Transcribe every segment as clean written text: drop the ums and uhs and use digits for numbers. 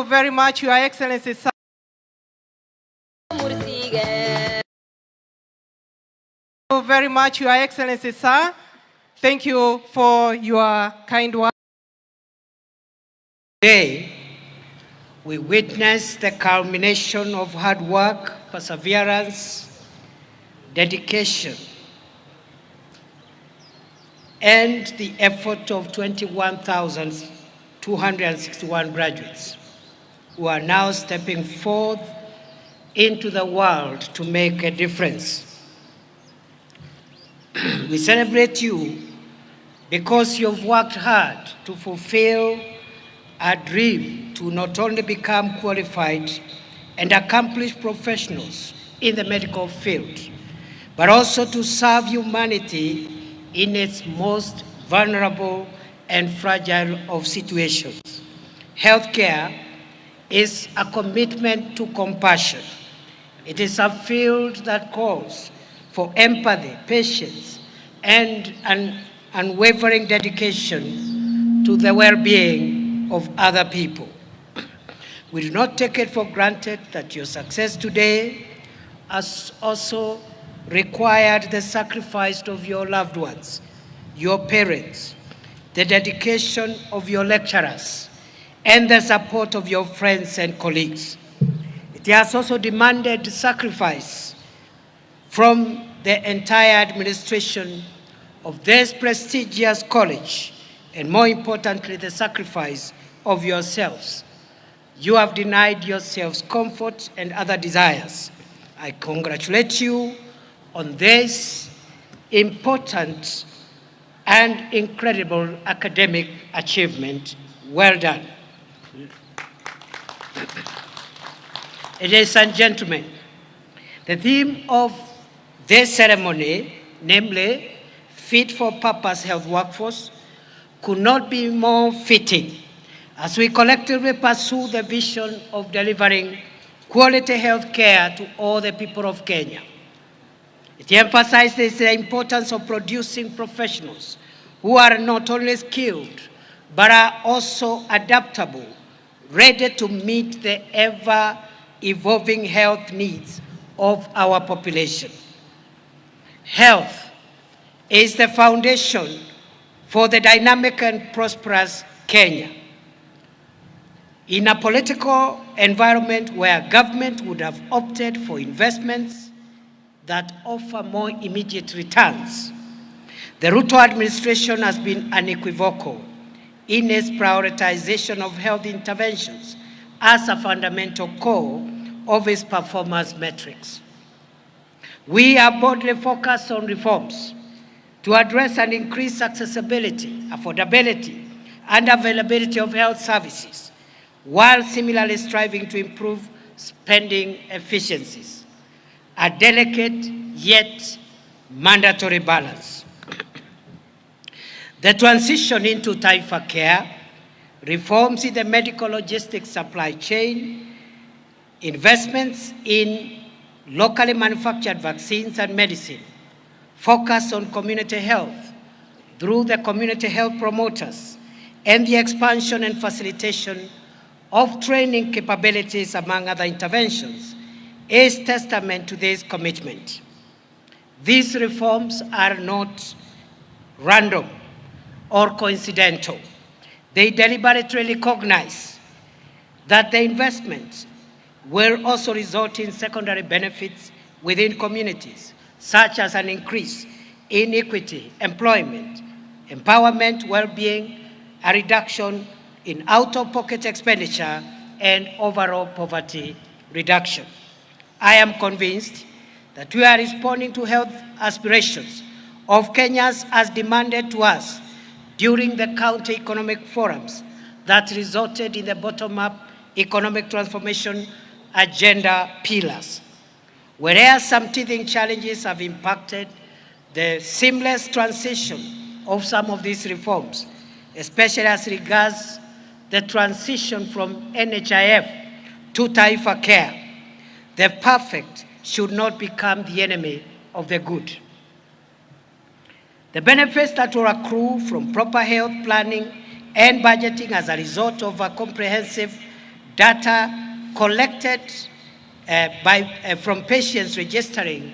very much, Your Excellency, sir. Thank you very much, Your Excellency, sir. Thank you for your kind words. Today, we witness the culmination of hard work, perseverance, dedication, and the effort of 21,261 graduates who are now stepping forth into the world to make a difference. We celebrate you because you've worked hard to fulfill a dream to not only become qualified and accomplished professionals in the medical field, but also to serve humanity in its most vulnerable and fragile of situations. Healthcare is a commitment to compassion. It is a field that calls for empathy, patience, and an unwavering dedication to the well-being of other people. We do not take it for granted that your success today has also required the sacrifice of your loved ones, your parents, the dedication of your lecturers, and the support of your friends and colleagues. It has also demanded sacrifice from the entire administration of this prestigious college, and more importantly, the sacrifice of yourselves. You have denied yourselves comfort and other desires. I congratulate you on this important and incredible academic achievement. Well done. Ladies and gentlemen, the theme of this ceremony, namely Fit for Purpose Health Workforce, could not be more fitting as we collectively pursue the vision of delivering quality health care to all the people of Kenya. It emphasizes the importance of producing professionals who are not only skilled, but are also adaptable, ready to meet the ever-evolving health needs of our population. Health is the foundation for the dynamic and prosperous Kenya. In a political environment where government would have opted for investments that offer more immediate returns, the Ruto administration has been unequivocal in its prioritization of health interventions as a fundamental core of its performance metrics. We are boldly focused on reforms to address and increase accessibility, affordability, and availability of health services, while similarly striving to improve spending efficiencies, a delicate yet mandatory balance. The transition into Taifa Care, reforms in the medical logistics supply chain, investments in locally manufactured vaccines and medicine, focus on community health through the community health promoters, and the expansion and facilitation of training capabilities, among other interventions, is testament to this commitment. These reforms are not random or coincidental. They deliberately recognize that the investments will also result in secondary benefits within communities, such as an increase in equity, employment, empowerment, well-being, a reduction in out-of-pocket expenditure, and overall poverty reduction. I am convinced that we are responding to health aspirations of Kenyans as demanded to us during the county economic forums that resulted in the bottom-up economic transformation agenda pillars. Whereas some teething challenges have impacted the seamless transition of some of these reforms, especially as regards the transition from NHIF to Taifa Care, the perfect should not become the enemy of the good. The benefits that will accrue from proper health planning and budgeting as a result of a comprehensive data collected from patients registering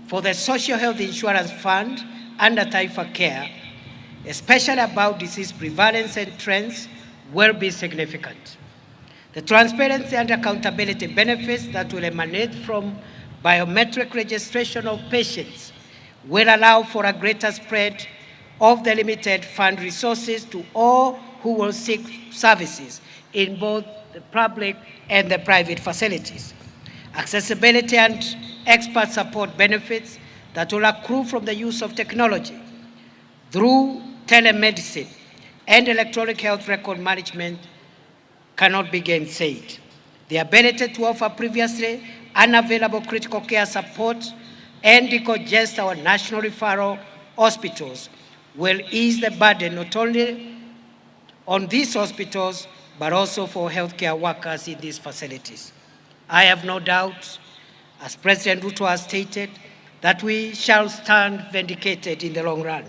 for the Social Health Insurance Fund under Taifa Care, especially about disease prevalence and trends, will be significant. The transparency and accountability benefits that will emanate from biometric registration of patients will allow for a greater spread of the limited fund resources to all who will seek services in both the public and the private facilities. Accessibility and expert support benefits that will accrue from the use of technology through telemedicine and electronic health record management cannot be gainsaid. The ability to offer previously unavailable critical care support and decongest our national referral hospitals will ease the burden not only on these hospitals, but also for healthcare workers in these facilities. I have no doubt, as President Ruto has stated, that we shall stand vindicated in the long run.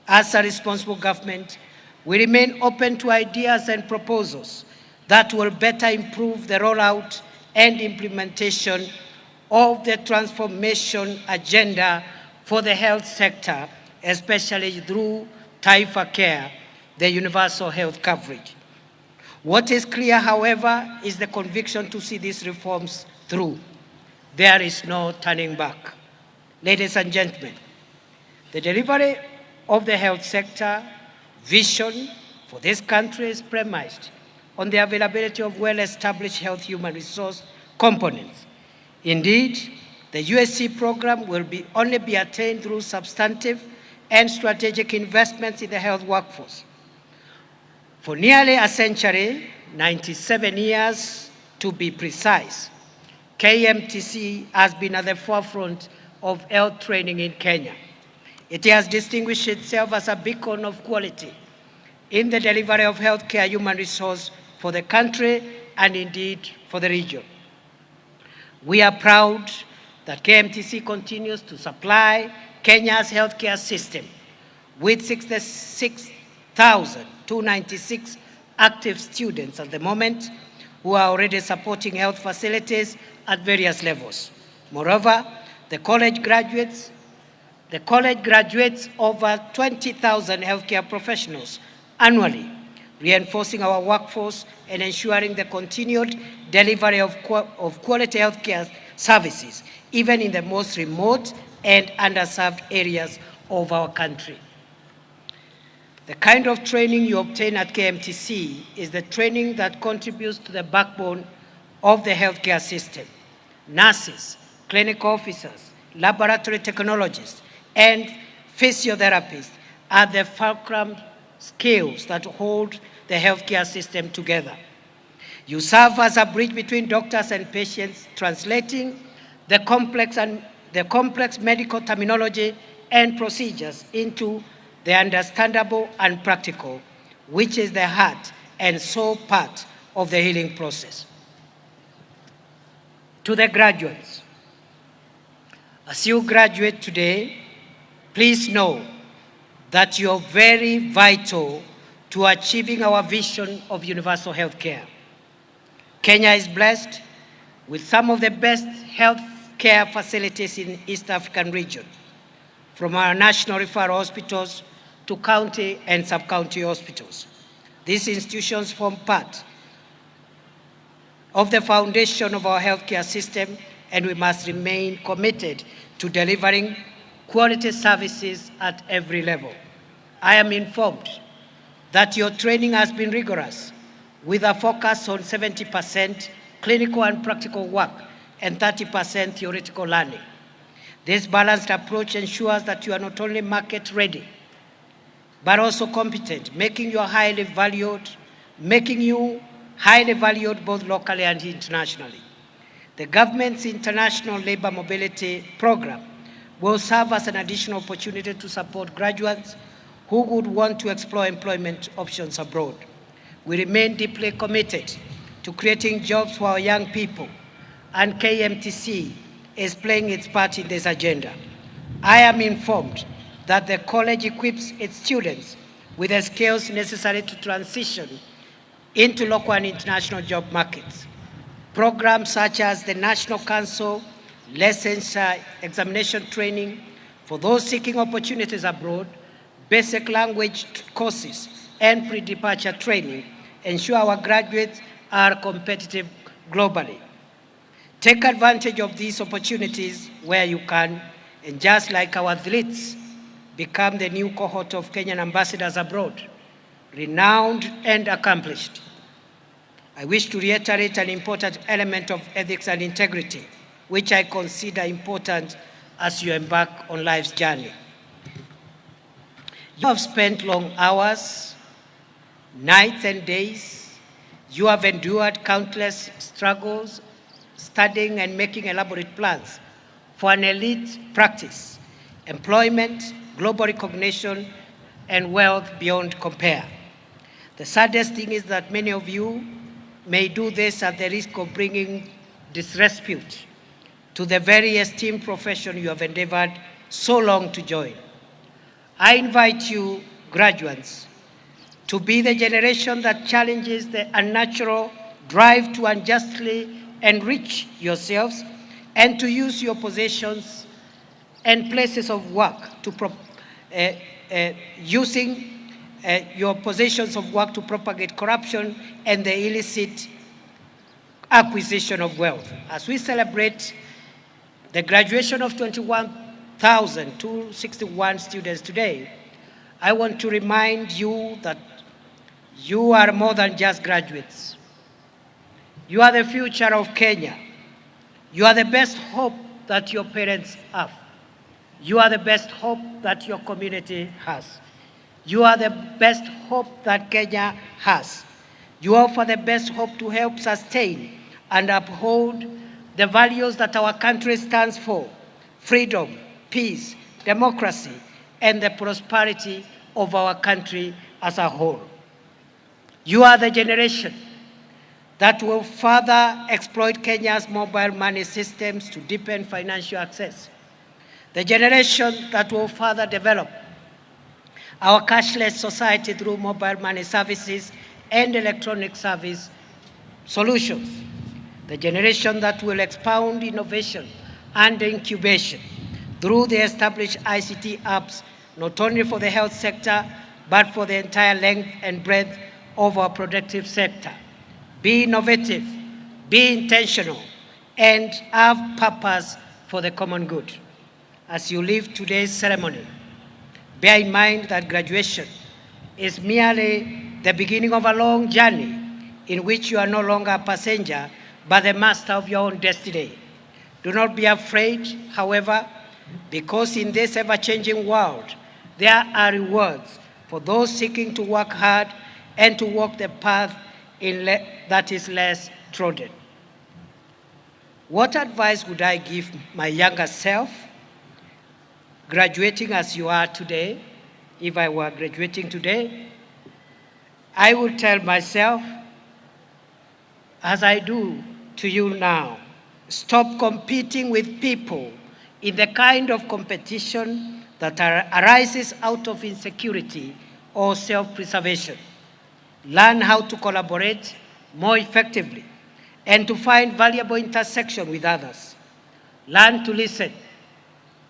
As a responsible government, we remain open to ideas and proposals that will better improve the rollout and implementation of the transformation agenda for the health sector, especially through Taifa Care, the universal health coverage. What is clear, however, is the conviction to see these reforms through. There is no turning back. Ladies and gentlemen, the delivery of the health sector vision for this country is premised on the availability of well-established health human resource components. Indeed, the USC program will only be attained through substantive and strategic investments in the health workforce. For nearly a century, 97 years to be precise, KMTC has been at the forefront of health training in Kenya. It has distinguished itself as a beacon of quality in the delivery of healthcare human resource for the country and indeed for the region. We are proud that KMTC continues to supply Kenya's healthcare system with 66,296 active students at the moment who are already supporting health facilities at various levels. Moreover, the college graduates over 20,000 healthcare professionals annually, reinforcing our workforce and ensuring the continued delivery of quality healthcare services, even in the most remote and underserved areas of our country. The kind of training you obtain at KMTC is the training that contributes to the backbone of the healthcare system. Nurses, clinical officers, laboratory technologists, and physiotherapists are the fulcrum skills that hold the healthcare system together. You serve as a bridge between doctors and patients, translating the complex medical terminology and procedures into the understandable and practical, which is the heart and soul part of the healing process. To the graduates, as you graduate today, please know that you're very vital to achieving our vision of universal health care. Kenya is blessed with some of the best health care facilities in East African region, from our national referral hospitals to county and sub-county hospitals. These institutions form part of the foundation of our healthcare system, and we must remain committed to delivering quality services at every level. I am informed that your training has been rigorous, with a focus on 70% clinical and practical work and 30% theoretical learning. This balanced approach ensures that you are not only market ready, but also competent, making you highly valued both locally and internationally. The government's International Labor Mobility Program will serve as an additional opportunity to support graduates who would want to explore employment options abroad. We remain deeply committed to creating jobs for our young people, and KMTC is playing its part in this agenda. I am informed that the college equips its students with the skills necessary to transition into local and international job markets. Programs such as the National Council Licensure Examination Training for those seeking opportunities abroad, basic language courses, and pre-departure training ensure our graduates are competitive globally. Take advantage of these opportunities where you can, and just like our athletes, become the new cohort of Kenyan ambassadors abroad, renowned and accomplished. I wish to reiterate an important element of ethics and integrity, which I consider important as you embark on life's journey. You have spent long hours, nights and days. You have endured countless struggles, studying and making elaborate plans for an elite practice, employment, global recognition, and wealth beyond compare. The saddest thing is that many of you may do this at the risk of bringing disrepute to the very esteemed profession you have endeavored so long to join. I invite you, graduates, to be the generation that challenges the unnatural drive to unjustly enrich yourselves and to use your positions and places of work to your positions of work to propagate corruption and the illicit acquisition of wealth. As we celebrate the graduation of 21,261 students today, I want to remind you that you are more than just graduates. You are the future of Kenya. You are the best hope that your parents have. You are the best hope that your community has. You are the best hope that Kenya has. You offer the best hope to help sustain and uphold the values that our country stands for: freedom, peace, democracy, and the prosperity of our country as a whole. You are the generation that will further exploit Kenya's mobile money systems to deepen financial access. The generation that will further develop our cashless society through mobile money services and electronic service solutions. The generation that will expound innovation and incubation through the established ICT apps, not only for the health sector, but for the entire length and breadth of our productive sector. Be innovative, be intentional, and have purpose for the common good. As you leave today's ceremony, bear in mind that graduation is merely the beginning of a long journey in which you are no longer a passenger, but the master of your own destiny. Do not be afraid, however, because in this ever-changing world, there are rewards for those seeking to work hard and to walk the path that is less trodden. What advice would I give my younger self, graduating as you are today? If I were graduating today, I would tell myself, as I do to you now, stop competing with people in the kind of competition that arises out of insecurity or self-preservation. Learn how to collaborate more effectively and to find valuable intersection with others. Learn to listen.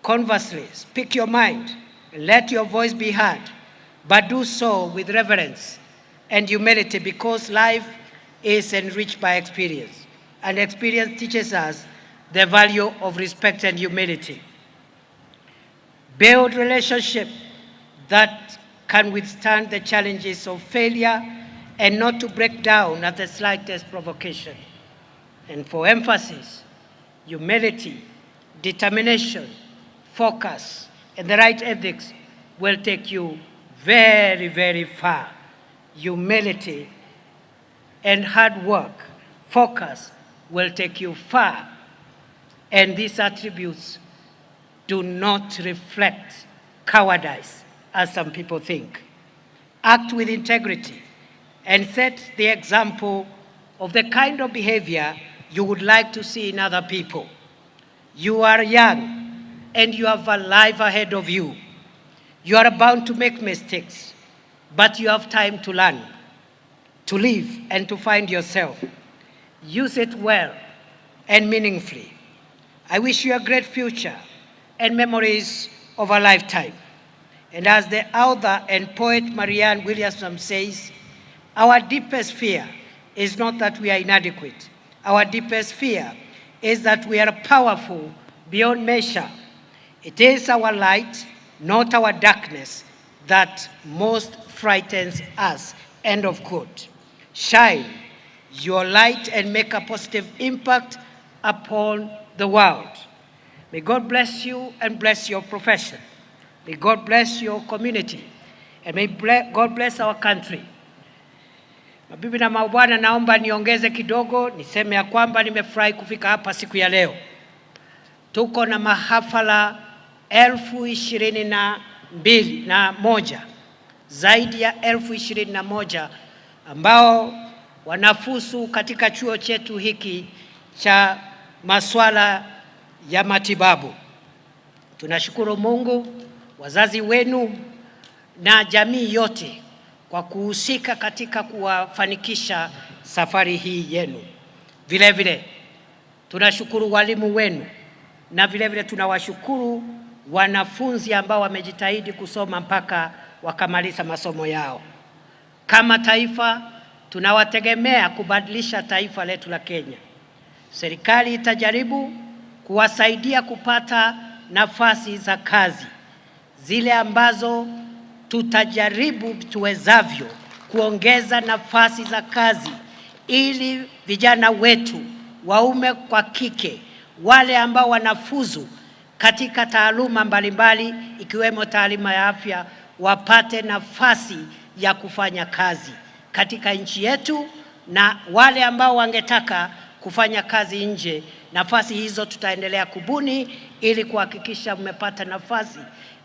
Conversely, speak your mind and let your voice be heard, but do so with reverence and humility, because life is enriched by experience, and experience teaches us the value of respect and humility. Build relationships that can withstand the challenges of failure and not to break down at the slightest provocation. And for emphasis, humility, determination, focus, and the right ethics will take you very, very far. Humility and hard work, focus, will take you far. And these attributes do not reflect cowardice, as some people think. Act with integrity and set the example of the kind of behavior you would like to see in other people. You are young and you have a life ahead of you. You are bound to make mistakes, but you have time to learn, to live and to find yourself. Use it well and meaningfully. I wish you a great future and memories of a lifetime. And as the author and poet Marianne Williamson says, our deepest fear is not that we are inadequate. Our deepest fear is that we are powerful beyond measure. It is our light, not our darkness, that most frightens us. End of quote. Shine your light and make a positive impact upon the world. May God bless you and bless your profession. May God bless your community. And may God bless our country. Mabibi na mabwana, naomba niongeze kidogo, niseme ya kwamba nimefurahi kufika hapa siku ya leo. Tuko na mahafala 21,021, zaidi ya 21,021 ambao wanafusu katika chuo chetu hiki cha masuala ya matibabu. Tunashukuru Mungu, wazazi wenu na jamii yote kwa kuhusika katika kuwafanikisha safari hii yenu. Vile vile tunashukuru walimu wenu na vile vile tunawashukuru wanafunzi ambao wamejitahidi kusoma mpaka wakamaliza masomo yao. Kama taifa tunawategemea kubadilisha taifa letu la Kenya. Serikali itajaribu kuwasaidia kupata nafasi za kazi zile ambazo tutajaribu tuwezavyo kuongeza nafasi za kazi ili vijana wetu waume kwa kike wale ambao wanafuzu katika taaluma mbalimbali ikiwemo taaluma ya afya wapate nafasi ya kufanya kazi katika nchi yetu, na wale ambao wangetaka kufanya kazi nje, nafasi hizo tutaendelea kubuni ili kuhakikisha mmepata nafasi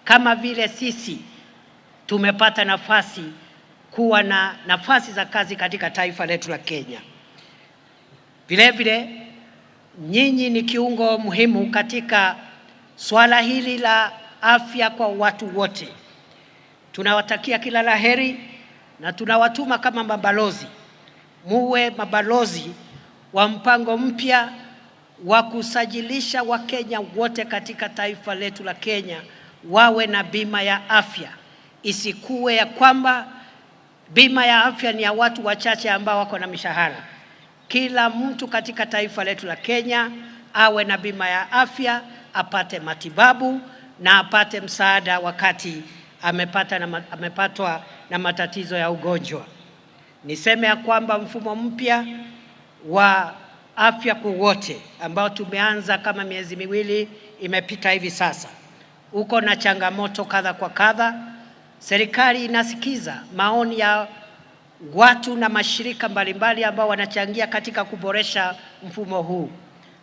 kama vile sisi tumepata nafasi kuwa na nafasi za kazi katika taifa letu la Kenya. Vile vile nyinyi ni kiungo muhimu katika swala hili la afya kwa watu wote. Tunawatakia kila laheri na tunawatuma kama mabalozi. Muwe mabalozi wa mpango mpya wa kusajilisha Wakenya wote katika taifa letu la Kenya wawe na bima ya afya. Isikuwe ya kwamba bima ya afya ni ya watu wachache ambao wako na mishahara. Kila mtu katika taifa letu la Kenya awe na bima ya afya, apate matibabu na apate msaada wakati amepatwa na matatizo ya ugonjwa. Niseme ya kwamba mfumo mpya wa afya kwa wote ambao tumeanza kama miezi miwili imepita hivi sasa, uko na changamoto kadha kwa kadha. Serikali inasikiza maoni ya watu na mashirika mbalimbali ambao wanachangia katika kuboresha mfumo huu.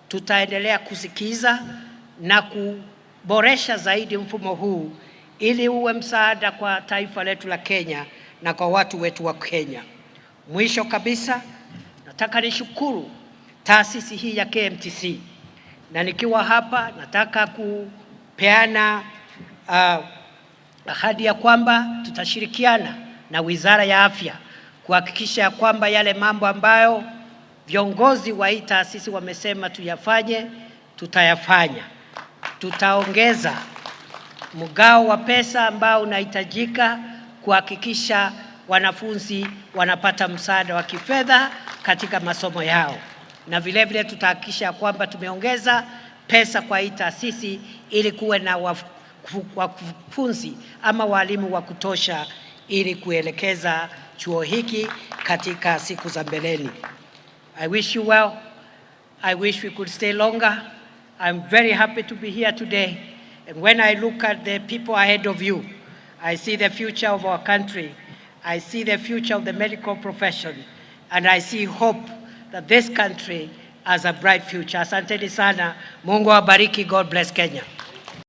Tutaendelea kusikiza na kuboresha zaidi mfumo huu ili uwe msaada kwa taifa letu la Kenya na kwa watu wetu wa Kenya. Mwisho kabisa, nataka nishukuru taasisi hii ya KMTC, na nikiwa hapa nataka kupeana ahadi ya kwamba tutashirikiana na Wizara ya Afya kuhakikisha ya kwamba yale mambo ambayo viongozi wa hii taasisi wamesema tuyafanye, tutayafanya. Tutaongeza mgao wa pesa ambao unahitajika kuhakikisha wanafunzi wanapata msaada wa kifedha katika masomo yao, na vile vile tutahakikisha kwamba tumeongeza pesa kwa hii taasisi ili kuwe na wakufunzi ama walimu wa kutosha ili kuelekeza chuo hiki katika siku za mbeleni. I wish you well. I wish we could stay longer. I'm very happy to be here today. And when I look at the people ahead of you, I see the future of our country. I see the future of the medical profession. And I see hope that this country has a bright future. Asanteni sana. Mungu awabariki. God bless Kenya.